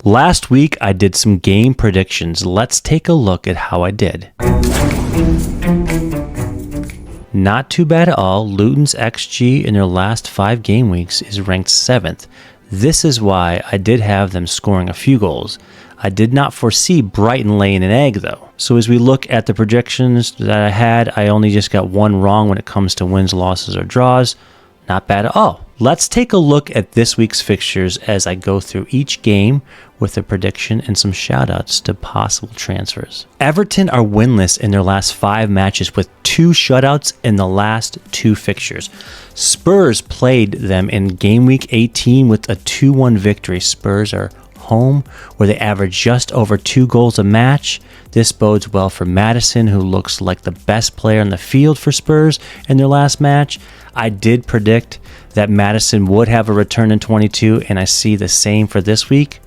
Last week, I did some game predictions. Let's take a look at how I did. Not too bad at all. Luton's XG in their last 5 game weeks is ranked 7th. This is why I did have them scoring a few goals. I did not foresee Brighton laying an egg, though. So as we look at the projections that I had, I only just got one wrong when it comes to wins, losses, or draws. Not bad at all. Let's take a look at this week's fixtures as I go through each game with a prediction and some shoutouts to possible transfers. Everton are winless in their last 5 matches with 2 shutouts in the last 2 fixtures. Spurs played them in game week 18 with a 2-1 victory. Spurs are home where they average just over 2 goals a match. This bodes well for Maddison, who looks like the best player on the field for Spurs in their last match. I did predict that Maddison would have a return in 22, and I see the same for this week.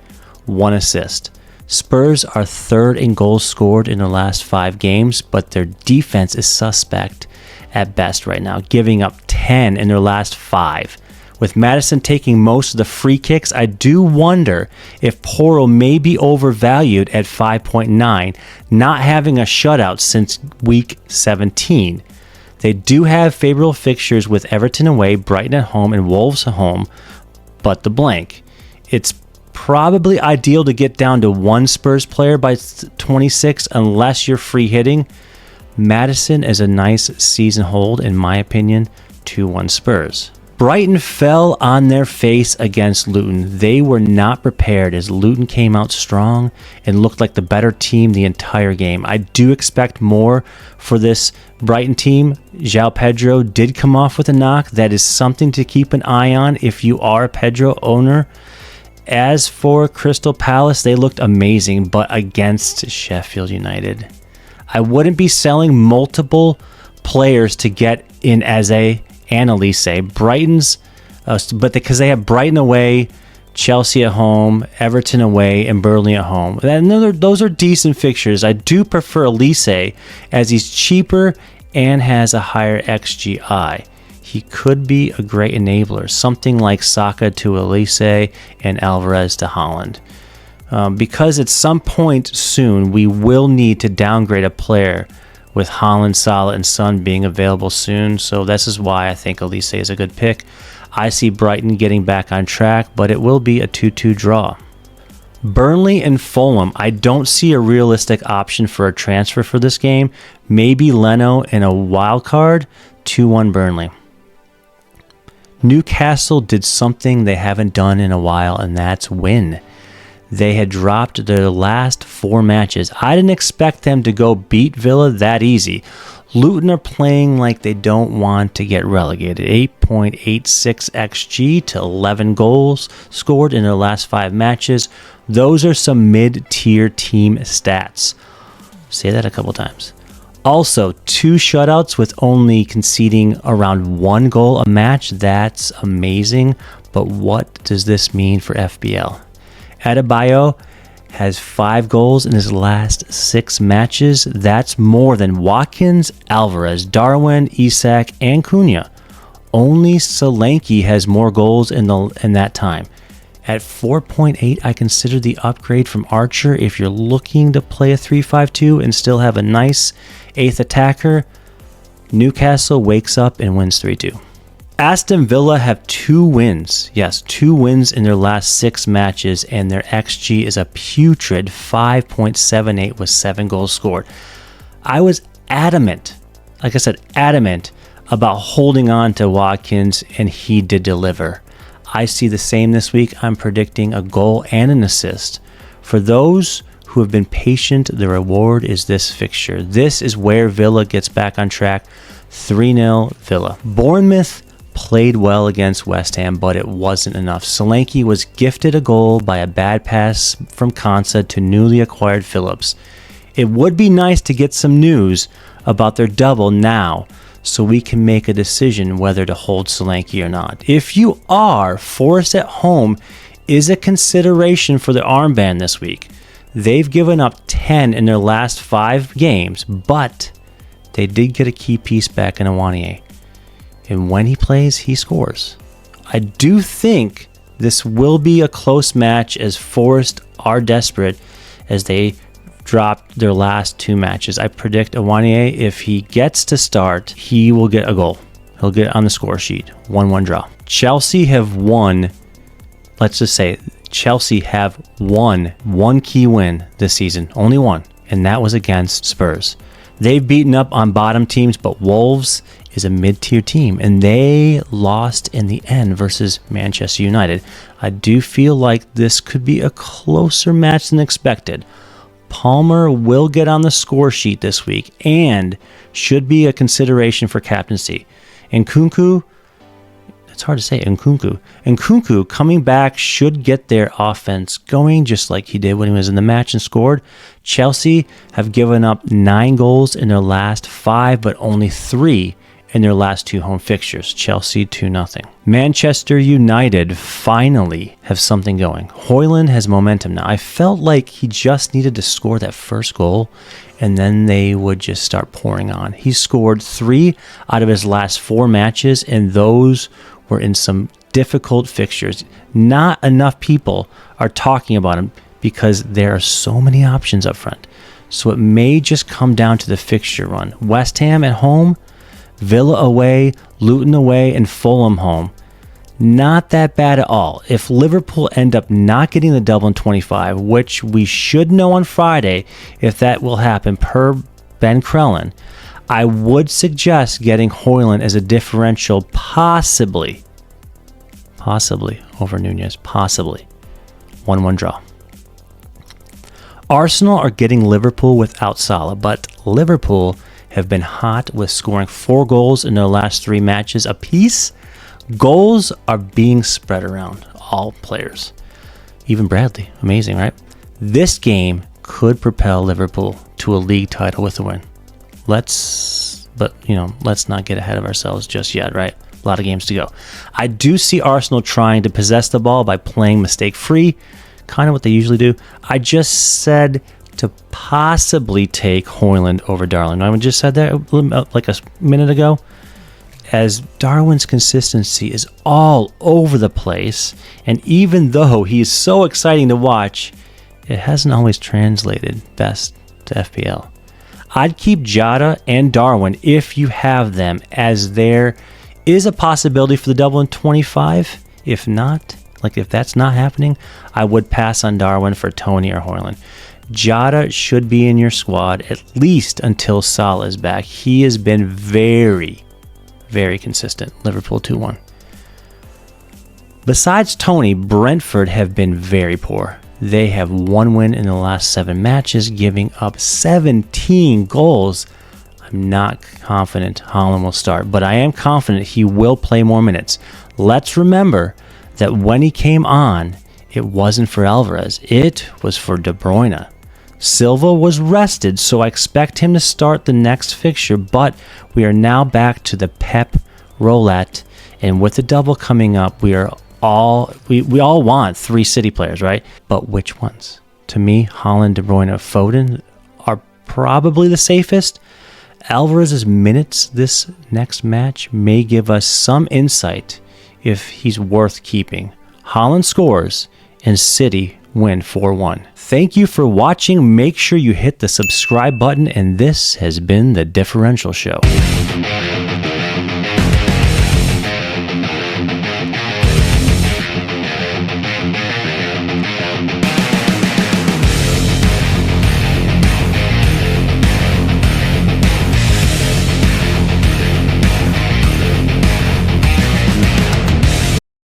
1 assist. Spurs are 3rd in goals scored in their last 5 games, but their defense is suspect at best right now, giving up 10 in their last 5. With Maddison taking most of the free kicks, I do wonder if Porro may be overvalued at 5.9, not having a shutout since week 17. They do have favorable fixtures with Everton away, Brighton at home, and Wolves at home, but the blank. It's probably ideal to get down to 1 Spurs player by 26 unless you're free hitting. Maddison is a nice season hold, in my opinion, 2-1 Spurs. Brighton fell on their face against Luton. They were not prepared as Luton came out strong and looked like the better team the entire game. I do expect more for this Brighton team. João Pedro did come off with a knock. That is something to keep an eye on if you are a Pedro owner. As for Crystal Palace, they looked amazing, but against Sheffield United. I wouldn't be selling multiple players to get in as a Annalise. Brighton's, but because they have Brighton away, Chelsea at home, Everton away, and Burnley at home. And those are decent fixtures. I do prefer Elise as he's cheaper and has a higher XGI. He could be a great enabler, something like Saka to Elise and Alvarez to Haaland. Because at some point soon, we will need to downgrade a player with Haaland, Salah, and Son being available soon. So this is why I think Elise is a good pick. I see Brighton getting back on track, but it will be a 2-2 draw. Burnley and Fulham. I don't see a realistic option for a transfer for this game. Maybe Leno in a wild card. 2-1 Burnley. Newcastle did something they haven't done in a while, and that's win. They had dropped their last 4 matches. I didn't expect them to go beat Villa that easy. Luton are playing like they don't want to get relegated. 8.86 XG to 11 goals scored in their last 5 matches. Those are some mid-tier team stats. Say that a couple times. Also, 2 shutouts with only conceding around 1 goal a match. That's amazing. But what does this mean for FPL? Adebayo has 5 goals in his last 6 matches. That's more than Watkins, Alvarez, Darwin, Isak, and Cunha. Only Solanke has more goals in that time. At 4.8, I consider the upgrade from Archer if you're looking to play a 3-5-2 and still have a nice 8th attacker. Newcastle wakes up and wins 3-2. Aston Villa have 2 wins. Yes, 2 wins in their last 6 matches, and their XG is a putrid 5.78 with 7 goals scored. I was adamant, like I said, adamant about holding on to Watkins, and he did deliver. I see the same this week. I'm predicting a goal and an assist. For those who have been patient, the reward is this fixture. This is where Villa gets back on track. 3-0 Villa. Bournemouth played well against West Ham, but it wasn't enough. Solanke was gifted a goal by a bad pass from Konsa to newly acquired Phillips. It would be nice to get some news about their double now, so we can make a decision whether to hold Solanke or not. If you are, Forest at home is a consideration for the armband this week. They've given up 10 in their last 5 games, but they did get a key piece back in Awoniyi. And when he plays, he scores. I do think This will be a close match as Forest are desperate as they dropped their last 2 matches. I predict Awaniyi, if he gets to start, he will get a goal. He'll get on the score sheet. 1-1 draw. Chelsea have won. Let's just say Chelsea have won one key win this season. Only one. And that was against Spurs. They've beaten up on bottom teams, but Wolves is a mid-tier team, and they lost in the end versus Manchester United. I do feel like this could be a closer match than expected. Palmer will get on the score sheet this week and should be a consideration for captaincy. Nkunku, it's hard to say, Nkunku coming back should get their offense going just like he did when he was in the match and scored. Chelsea have given up 9 goals in their last 5, but only 3 in their last 2 home fixtures. Chelsea 2-0. Manchester United finally have something going. Højlund has momentum now. I felt like he just needed to score that first goal and then they would just start pouring on. He scored 3 out of his last 4 matches, and those were in some difficult fixtures. Not enough people are talking about him because there are so many options up front. So it may just come down to the fixture run. West Ham at home, Villa away, Luton away, and Fulham home. Not that bad at all. If Liverpool end up not getting the double in 25, which we should know on Friday if that will happen per Ben Crellin, I would suggest getting Højlund as a differential, possibly over Nunez, possibly. 1-1 draw. Arsenal are getting Liverpool without Salah, but Liverpool have been hot with scoring 4 goals in their last 3 matches apiece. Goals are being spread around all players. Even Bradley. Amazing, right? This game could propel Liverpool to a league title with a win. Let's not get ahead of ourselves just yet, right? A lot of games to go. I do see Arsenal trying to possess the ball by playing mistake-free, kind of what they usually do. I just said to possibly take Højlund over Darwin. I just said that like a minute ago. As Darwin's consistency is all over the place, and even though he is so exciting to watch, it hasn't always translated best to FPL. I'd keep Jota and Darwin if you have them, as there is a possibility for the double in 25. If not, if that's not happening, I would pass on Darwin for Tony or Højlund. Jota should be in your squad at least until Salah is back. He has been very, very consistent. Liverpool 2-1. Besides Tony, Brentford have been very poor. They have 1 win in the last 7 matches, giving up 17 goals. I'm not confident Haaland will start, but I am confident he will play more minutes. Let's remember that when he came on, it wasn't for Alvarez. It was for De Bruyne. Silva was rested, so I expect him to start the next fixture, but we are now back to the Pep roulette, and with the double coming up, we all want 3 City players, right? But which ones? To me, Haaland, De Bruyne, Foden are probably the safest. Alvarez's minutes this next match may give us some insight if he's worth keeping. Haaland scores and City win 4-1. Thank you for watching. Make sure you hit the subscribe button, and this has been The Differential Show.